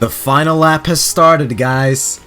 The final lap has started, guys.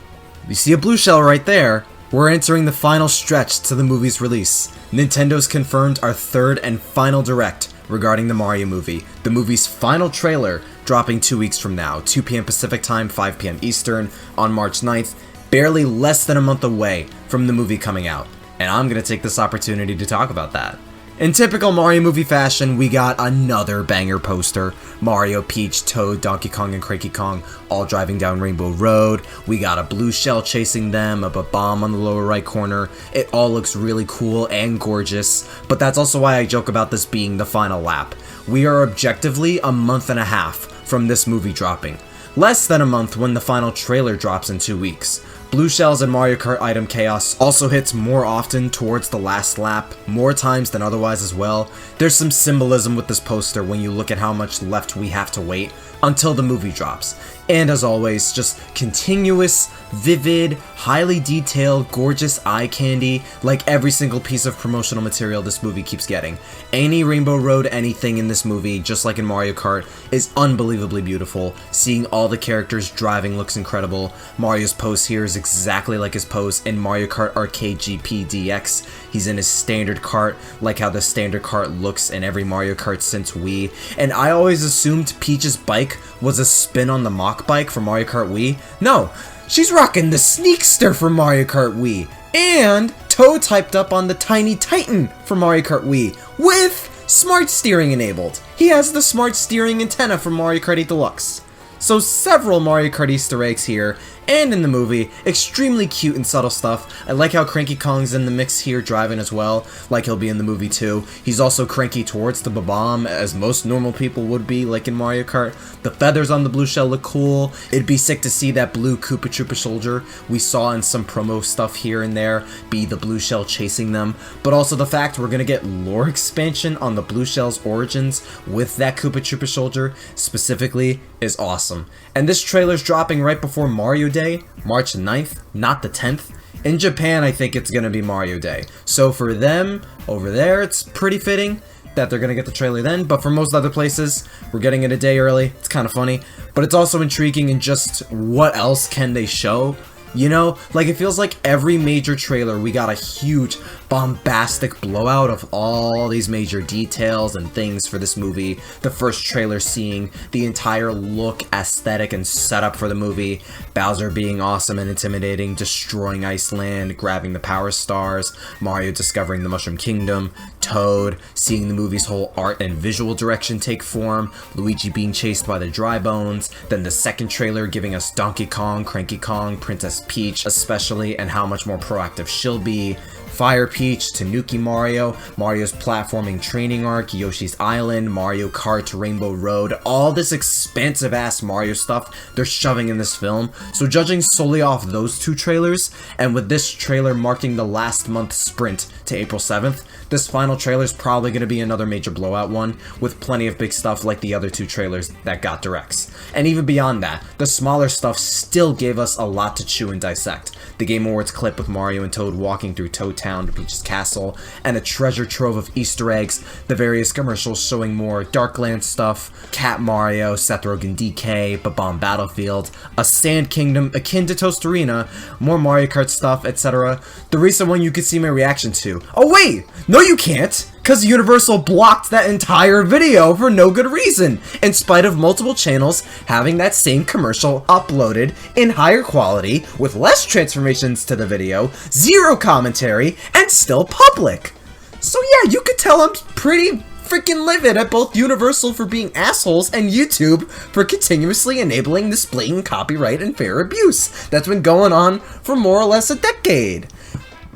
You see a blue shell right there? We're entering the final stretch to the movie's release. Nintendo's confirmed our third and final direct regarding the Mario movie. The movie's final trailer dropping 2 weeks from now, 2 p.m. Pacific time, 5 p.m. Eastern, on March 9th, barely less than a month away from the movie coming out. And I'm gonna take this opportunity to talk about that. In typical Mario movie fashion, we got another banger poster. Mario, Peach, Toad, Donkey Kong, and Cranky Kong all driving down Rainbow Road. We got a blue shell chasing them, a bomb on the lower right corner. It all looks really cool and gorgeous, but that's also why I joke about this being the final lap. We are objectively a month and a half from this movie dropping. Less than a month when the final trailer drops in 2 weeks. Blue shells and Mario Kart item chaos also hits more often towards the last lap, more times than otherwise as well. There's some symbolism with this poster when you look at how much left we have to wait until the movie drops. And as always, just continuous, vivid, highly detailed, gorgeous eye candy, like every single piece of promotional material this movie keeps getting. Any Rainbow Road anything in this movie, just like in Mario Kart, is unbelievably beautiful. Seeing all the characters driving looks incredible. Mario's pose here is exactly like his pose in Mario Kart Arcade GP DX. He's in his standard cart, like how the standard cart looks in every Mario Kart since Wii. And I always assumed Peach's bike was a spin on the mock bike for Mario Kart Wii. No, she's rocking the Sneakster for Mario Kart Wii. And Toad typed up on the Tiny Titan for Mario Kart Wii with smart steering enabled. He has the smart steering antenna from Mario Kart 8 Deluxe. So several Mario Kart Easter eggs here, and in the movie, extremely cute and subtle stuff. I like how Cranky Kong's in the mix here driving as well, like he'll be in the movie too. He's also cranky towards the bomb, as most normal people would be, like in Mario Kart. The feathers on the blue shell look cool. It'd be sick to see that blue Koopa Troopa soldier we saw in some promo stuff here and there be the blue shell chasing them, but also the fact we're gonna get lore expansion on the blue shell's origins with that Koopa Troopa soldier specifically is awesome. And this trailer's dropping right before Mario Day, March 9th, not the 10th. In Japan, I think it's gonna be Mario Day. So for them, over there, it's pretty fitting that they're gonna get the trailer then, but for most other places, we're getting it a day early. It's kind of funny, but it's also intriguing in just what else can they show? You know, like it feels like every major trailer we got a huge bombastic blowout of all these major details and things for this movie. The first trailer seeing the entire look, aesthetic, and setup for the movie. Bowser being awesome and intimidating, destroying Iceland, grabbing the Power Stars, Mario discovering the Mushroom Kingdom, Toad seeing the movie's whole art and visual direction take form, Luigi being chased by the Dry Bones, then the second trailer giving us Donkey Kong, Cranky Kong, Princess Peach especially, and how much more proactive she'll be. Fire Peach, Tanuki Mario, Mario's platforming training arc, Yoshi's Island, Mario Kart, Rainbow Road, all this expansive ass Mario stuff they're shoving in this film. So judging solely off those two trailers, and with this trailer marking the last month sprint to April 7th, this final trailer is probably going to be another major blowout one, with plenty of big stuff like the other two trailers that got directs. And even beyond that, the smaller stuff still gave us a lot to chew and dissect. The Game Awards clip with Mario and Toad walking through Toad Town to Peach's castle, and a treasure trove of Easter eggs, the various commercials showing more Darkland stuff, Cat Mario, Seth Rogen DK, Bomb Battlefield, a Sand Kingdom akin to Toast Arena, more Mario Kart stuff, etc. The recent one you could see my reaction to. Oh wait! No you can't! Because Universal blocked that entire video for no good reason, in spite of multiple channels having that same commercial uploaded in higher quality, with less transformations to the video, zero commentary, and still public. So yeah, you could tell I'm pretty freaking livid at both Universal for being assholes and YouTube for continuously enabling this blatant copyright and fair abuse that's been going on for more or less a decade.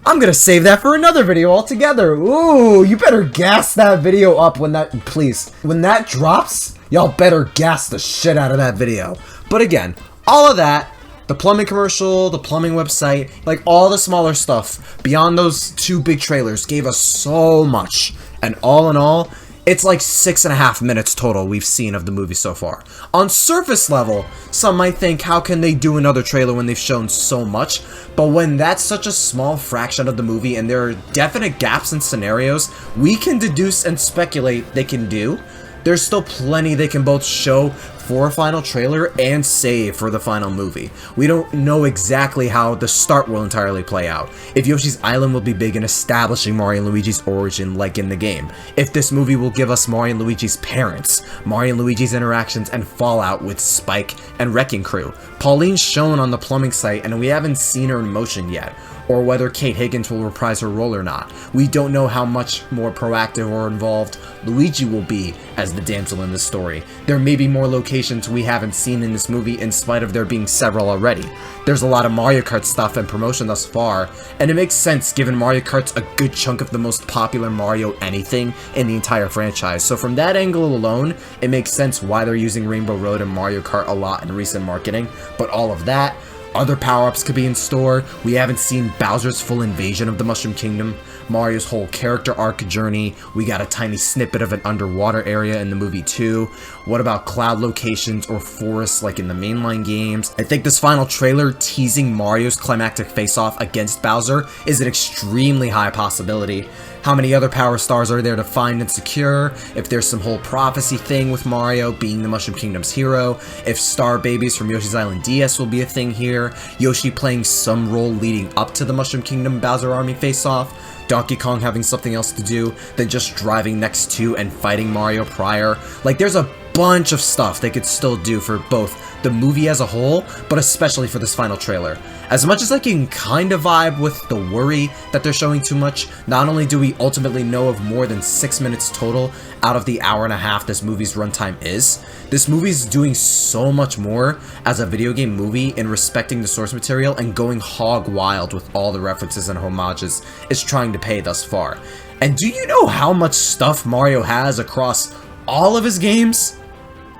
I'm gonna save that for another video altogether. Ooh, you better gas that video up when that, please. When that drops, y'all better gas the shit out of that video. But again, all of that, the plumbing commercial, the plumbing website, like all the smaller stuff beyond those two big trailers gave us so much. And all in all, it's like 6.5 minutes total we've seen of the movie so far. On surface level, some might think, how can they do another trailer when they've shown so much? But when that's such a small fraction of the movie and there are definite gaps in scenarios we can deduce and speculate they can do, there's still plenty they can both show for a final trailer and save for the final movie. We don't know exactly how the start will entirely play out. If Yoshi's Island will be big in establishing Mario and Luigi's origin like in the game. If this movie will give us Mario and Luigi's parents, Mario and Luigi's interactions and fallout with Spike and Wrecking Crew. Pauline's shown on the plumbing site and we haven't seen her in motion yet, or whether Kate Higgins will reprise her role or not. We don't know how much more proactive or involved Luigi will be as the damsel in the story. There may be more locations we haven't seen in this movie in spite of there being several already. There's a lot of Mario Kart stuff and promotion thus far, and it makes sense given Mario Kart's a good chunk of the most popular Mario anything in the entire franchise. So from that angle alone, it makes sense why they're using Rainbow Road and Mario Kart a lot in recent marketing, but all of that, other power-ups could be in store. We haven't seen Bowser's full invasion of the Mushroom Kingdom, Mario's whole character arc journey, we got a tiny snippet of an underwater area in the movie too. What about cloud locations or forests like in the mainline games? I think this final trailer teasing Mario's climactic face-off against Bowser is an extremely high possibility. How many other power stars are there to find and secure? If there's some whole prophecy thing with Mario being the Mushroom Kingdom's hero, if star babies from Yoshi's Island DS will be a thing here, Yoshi playing some role leading up to the Mushroom Kingdom Bowser Army face-off, Donkey Kong having something else to do than just driving next to and fighting Mario prior. Like, there's a bunch of stuff they could still do for both the movie as a whole, but especially for this final trailer. As much as I can kind of vibe with the worry that they're showing too much, not only do we ultimately know of more than 6 minutes total out of the hour and a half this movie's runtime is, this movie's doing so much more as a video game movie in respecting the source material and going hog wild with all the references and homages it's trying to pay thus far. And do you know how much stuff Mario has across all of his games?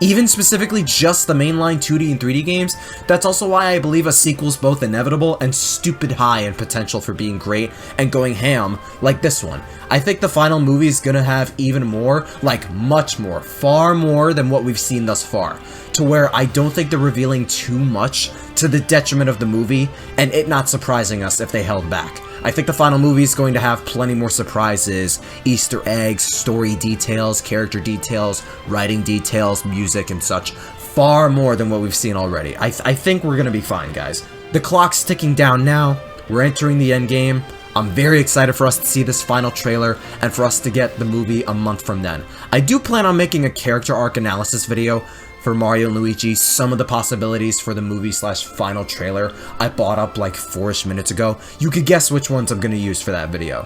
Even specifically just the mainline 2D and 3D games? That's also why I believe a sequel's both inevitable and stupid high in potential for being great and going ham like this one. I think the final movie is gonna have even more, like much more, far more than what we've seen thus far, to where I don't think they're revealing too much to the detriment of the movie and it not surprising us if they held back. I think the final movie is going to have plenty more surprises, Easter eggs, story details, character details, writing details, music and such, far more than what we've seen already. I think we're gonna be fine, guys. The clock's ticking down now, we're entering the end game. I'm very excited for us to see this final trailer and for us to get the movie a month from then. I do plan on making a character arc analysis video for Mario and Luigi, some of the possibilities for the movie/final trailer I bought up like 4-ish minutes ago. You could guess which ones I'm going to use for that video.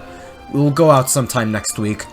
It will go out sometime next week.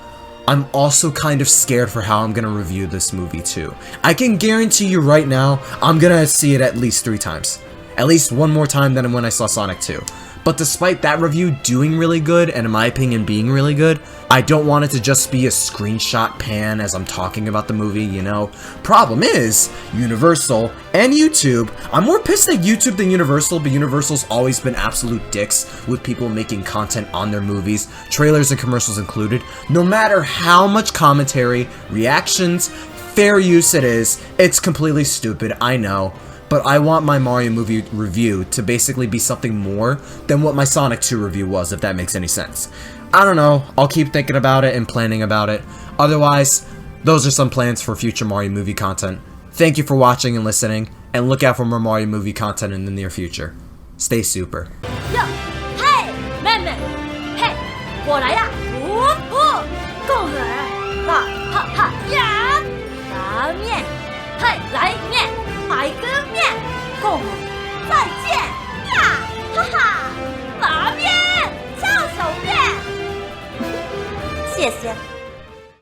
I'm also kind of scared for how I'm going to review this movie too. I can guarantee you right now, I'm going to see it at least 3 times. At least one more time than when I saw Sonic 2. But despite that review doing really good, and in my opinion being really good, I don't want it to just be a screenshot pan as I'm talking about the movie, you know? Problem is, Universal and YouTube, I'm more pissed at YouTube than Universal, but Universal's always been absolute dicks with people making content on their movies, trailers and commercials included. No matter how much commentary, reactions, fair use it is, it's completely stupid, I know. But I want my Mario movie review to basically be something more than what my Sonic 2 review was, if that makes any sense. I don't know, I'll keep thinking about it and planning about it. Otherwise, those are some plans for future Mario movie content. Thank you for watching and listening, and look out for more Mario movie content in the near future. Stay super. Yo, hey, 妹妹，嘿，我来呀！够了，哈哈哈呀！拉面，嘿，来面，来个面，够了，再见呀！哈哈，拉面，翘手面，谢谢。